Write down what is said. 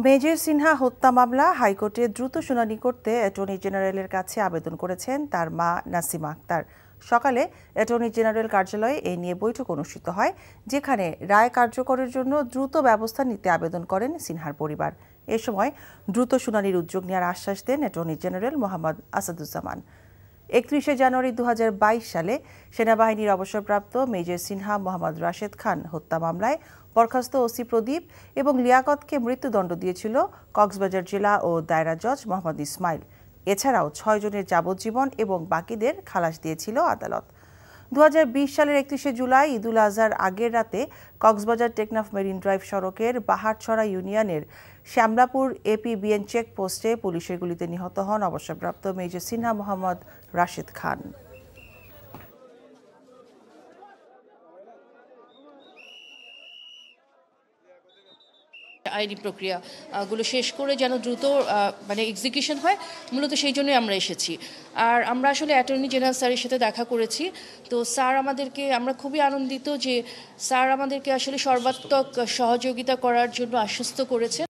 Major Sinha হত্যা মামলা হাইকোর্টে দ্রুত শুনানি করতে অ্যাটর্নি জেনারেলের কাছে আবেদন করেছেন তার মা নাসিমা আক্তার। সকালে অ্যাটর্নি জেনারেল কার্যালয়ে এ নিয়ে বৈঠক অনুষ্ঠিত হয়, যেখানে রায় কার্যকরের জন্য দ্রুত ব্যবস্থা নিতে আবেদন করেন সিনহার পরিবার। এ সময় দ্রুত শুনানির উদ্যোগ নেওয়ার আশ্বাস দেন অ্যাটর্নি জেনারেল মোহাম্মদ আসাদুজ্জামান। 31 জানুয়ারি 2022 সালে সেনাবাহিনীর অবসরপ্রাপ্ত মেজর সিনহা মোহাম্মদ রাশেদ খান হত্যা মামলায় বরখাস্ত ওসি প্রদীপ এবং লিয়াকতকে মৃত্যুদণ্ড দিয়েছিল কক্সবাজার জেলা ও দায়রা জজ মোহাম্মদ ইসমাইল। এছাড়াও 6 জনের যাবজ্জীবন এবং বাকিদের খালাস দিয়েছিল আদালত। 2020 সালের 31 জুলাই ঈদুল আজহার আগের রাতে কক্সবাজার টেকনাফ মেরিন ড্রাইভ সড়কের বাহারছড়া ইউনিয়নের শ্যামলাপুর এপিবিএন চেকপোস্টে পুলিশের গুলিতে নিহত হন অবসরপ্রাপ্ত মেজর সিনহা মোহাম্মদ রাশেদ খান। আইনি প্রক্রিয়াগুলো শেষ করে যেন দ্রুত এক্সিকিউশন হয়, মূলত সেই জন্যই আমরা এসেছি। আর আমরা আসলে অ্যাটর্নি জেনারেল স্যারের সাথে দেখা করেছি। তো স্যার আমরা খুবই আনন্দিত যে স্যার আমাদেরকে আসলে সর্বাত্মক সহযোগিতা করার জন্য আশ্বস্ত করেছেন।